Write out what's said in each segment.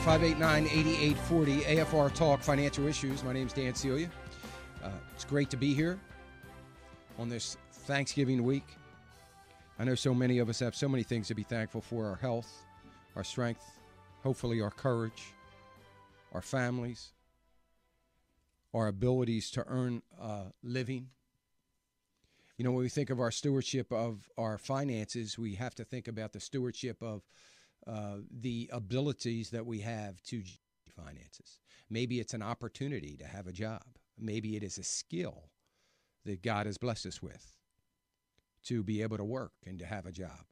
888-589-8840, AFR Talk, Financial Issues. My name's Dan Celia. It's great to be here on this Thanksgiving week. I know so many of us have so many things to be thankful for: our health, our strength, hopefully our courage, our families, our abilities to earn a living. You know, when we think of our stewardship of our finances, we have to think about the stewardship of the abilities that we have to finances. Maybe it's an opportunity to have a job. Maybe it is a skill that God has blessed us with to be able to work and to have a job.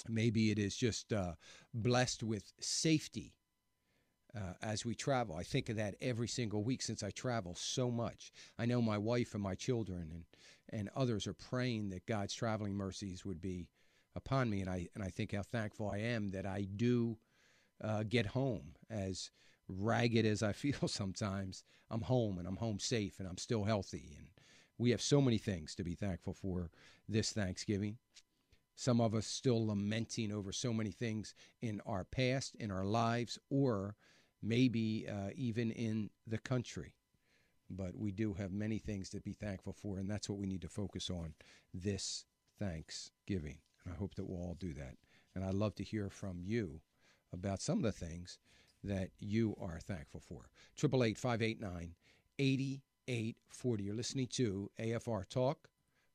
Maybe it is just blessed with safety as we travel. I think of that every single week since I travel so much. I know my wife and my children and others are praying that God's traveling mercies would be upon me, and I think how thankful I am that I do get home. As ragged as I feel sometimes, I'm home, and I'm home safe, and I'm still healthy. And we have so many things to be thankful for this Thanksgiving. Some of us still lamenting over so many things in our past, in our lives, or maybe even in the country. But we do have many things to be thankful for, and that's what we need to focus on this Thanksgiving. And I hope that we'll all do that. And I'd love to hear from you about some of the things that you are thankful for. 888-589-8840. You're listening to AFR Talk,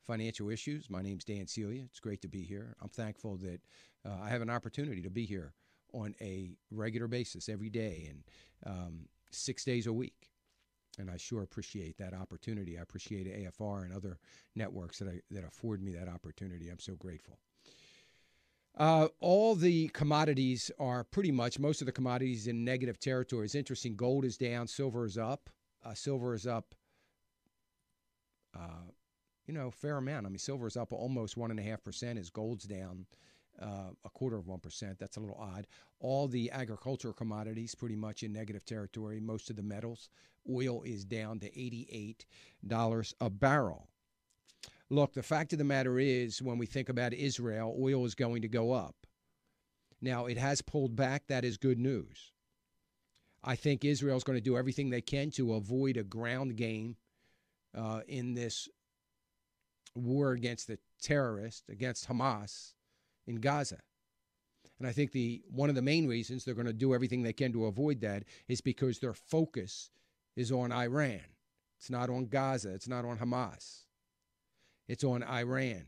Financial Issues. My name's Dan Celia. It's great to be here. I'm thankful that I have an opportunity to be here on a regular basis every day and 6 days a week. And I sure appreciate that opportunity. I appreciate AFR and other networks that afford me that opportunity. I'm so grateful. All the commodities are pretty much, most of the commodities in negative territory. It's interesting. Gold is down. Silver is up. Silver is up, fair amount. I mean, silver is up almost 1.5%. As gold's down 0.25%. That's a little odd. All the agricultural commodities pretty much in negative territory. Most of the metals. Oil is down to $88 a barrel. Look, the fact of the matter is, when we think about Israel, oil is going to go up. Now, it has pulled back. That is good news. I think Israel is going to do everything they can to avoid a ground game in this war against the terrorists, against Hamas in Gaza. And I think one of the main reasons they're going to do everything they can to avoid that is because their focus is on Iran. It's not on Gaza. It's not on Hamas. It's on Iran.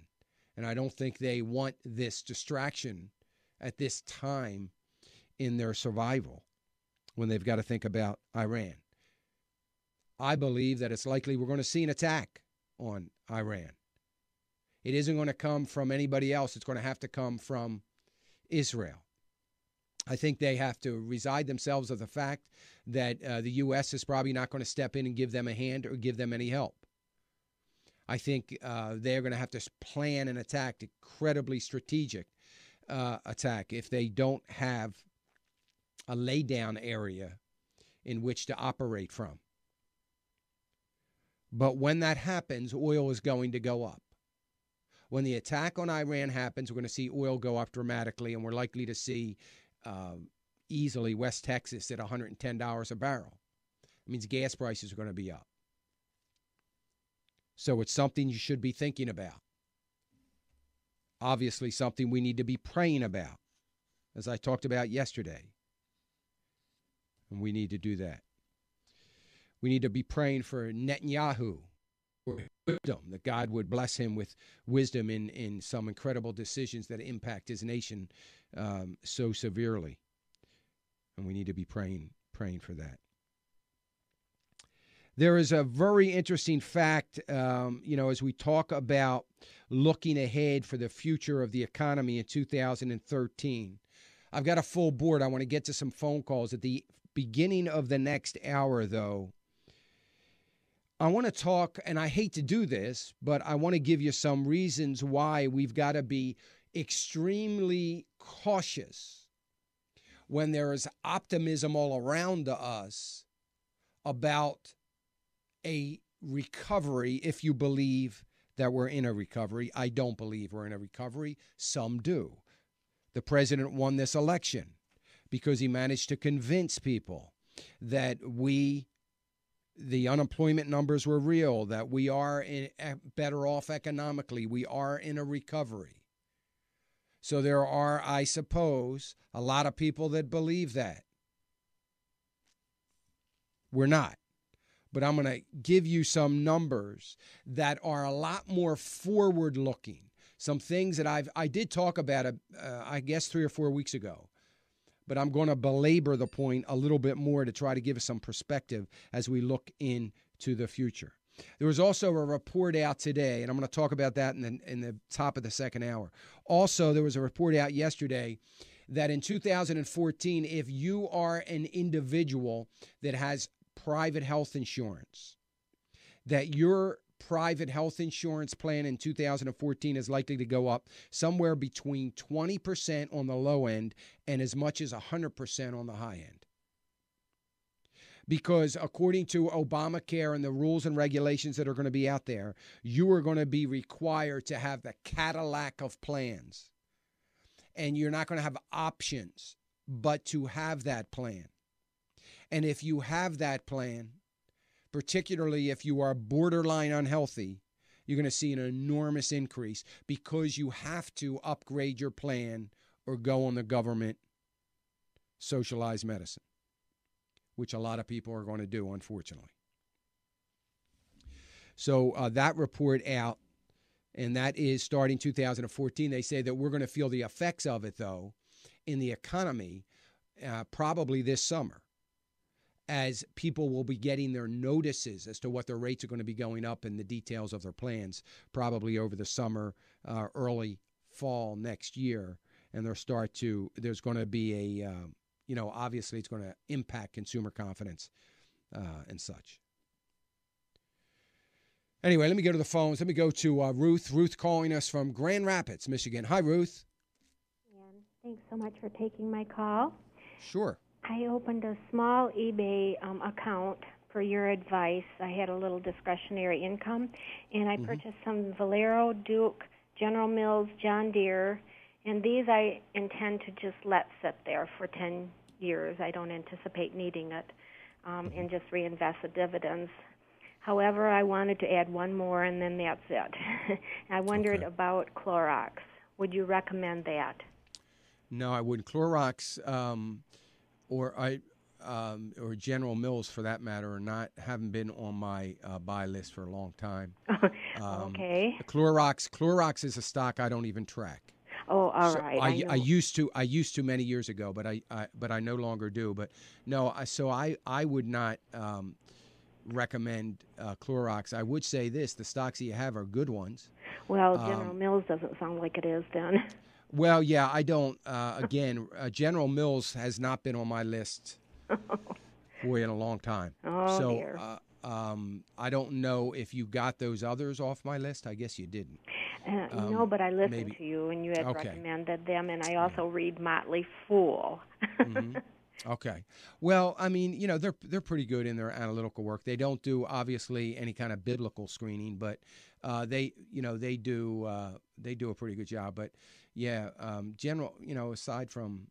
And I don't think they want this distraction at this time in their survival when they've got to think about Iran. I believe that it's likely we're going to see an attack on Iran. It isn't going to come from anybody else. It's going to have to come from Israel. I think they have to resign themselves of the fact that the U.S. is probably not going to step in and give them a hand or give them any help. I think they're going to have to plan an attack, incredibly strategic attack, if they don't have a laydown area in which to operate from. But when that happens, oil is going to go up. When the attack on Iran happens, we're going to see oil go up dramatically, and we're likely to see easily West Texas at $110 a barrel. It means gas prices are going to be up. So it's something you should be thinking about. Obviously, something we need to be praying about, as I talked about yesterday. And we need to do that. We need to be praying for Netanyahu, for wisdom, that God would bless him with wisdom in some incredible decisions that impact his nation so severely. And we need to be praying for that. There is a very interesting fact, as we talk about looking ahead for the future of the economy in 2013. I've got a full board. I want to get to some phone calls at the beginning of the next hour, though. I want to talk, and I hate to do this, but I want to give you some reasons why we've got to be extremely cautious when there is optimism all around us about a recovery, if you believe that we're in a recovery. I don't believe we're in a recovery. Some do. The president won this election. because he managed to convince people that the unemployment numbers were real, that we are better off economically, we are in a recovery. So there are, I suppose, a lot of people that believe that. We're not. But I'm going to give you some numbers that are a lot more forward-looking. Some things that I did talk about, I guess 3 or 4 weeks ago. But I'm going to belabor the point a little bit more to try to give us some perspective as we look into the future. There was also a report out today, and I'm going to talk about that in the top of the second hour. Also, there was a report out yesterday that in 2014, if you are an individual that has private health insurance, that your private health insurance plan in 2014 is likely to go up somewhere between 20% on the low end and as much as 100% on the high end. Because according to Obamacare and the rules and regulations that are going to be out there, you are going to be required to have the Cadillac of plans. And you're not going to have options but to have that plan. And if you have that plan, particularly if you are borderline unhealthy, you're going to see an enormous increase because you have to upgrade your plan or go on the government socialized medicine, which a lot of people are going to do, unfortunately. So that report out, and that is starting 2014. They say that we're going to feel the effects of it, though, in the economy probably this summer, as people will be getting their notices as to what their rates are going to be going up and the details of their plans probably over the summer, early fall next year. And there's going to be obviously it's going to impact consumer confidence and such. Anyway, let me go to the phones. Let me go to Ruth. Ruth calling us from Grand Rapids, Michigan. Hi, Ruth. And thanks so much for taking my call. Sure. I opened a small eBay account for your advice. I had a little discretionary income, and I purchased some Valero, Duke, General Mills, John Deere, and these I intend to just let sit there for 10 years. I don't anticipate needing it, and just reinvest the dividends. However, I wanted to add one more, and then that's it. I wondered about Clorox. Would you recommend that? No, I wouldn't. Clorox or General Mills, for that matter, haven't been on my buy list for a long time. Okay. Clorox is a stock I don't even track. Oh, all right. I used to many years ago, but I no longer do. But no, so I would not recommend Clorox. I would say this: the stocks that you have are good ones. Well, General Mills doesn't sound like it is then. Well, yeah, I don't. Again, General Mills has not been on my list for in a long time. Oh, so, dear. I don't know if you got those others off my list. I guess you didn't. No, but I listened to you, and you had recommended them, and I also read Motley Fool. Mm-hmm. Okay. Well, I mean, they're pretty good in their analytical work. They don't do obviously any kind of biblical screening, but they do a pretty good job. But yeah, General, aside from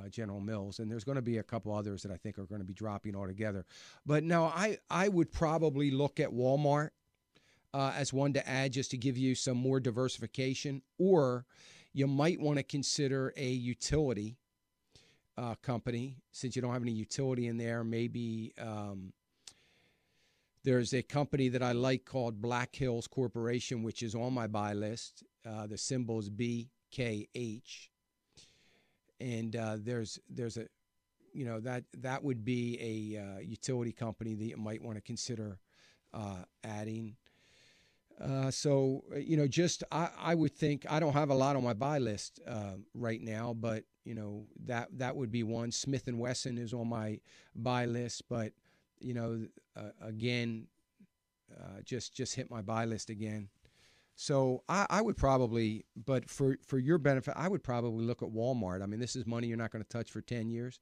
General Mills, and there's going to be a couple others that I think are going to be dropping altogether. But no, I would probably look at Walmart as one to add, just to give you some more diversification, or you might want to consider a utility company, since you don't have any utility in there. Maybe there's a company that I like called Black Hills Corporation, which is on my buy list. The symbol is BKH, and there's a that would be a utility company that you might want to consider adding. Just I would think, I don't have a lot on my buy list right now, but that would be one. Smith & Wesson is on my buy list, but again, just hit my buy list again. So I would probably, but for your benefit, I would probably look at Walmart. I mean, this is money you're not going to touch for 10 years.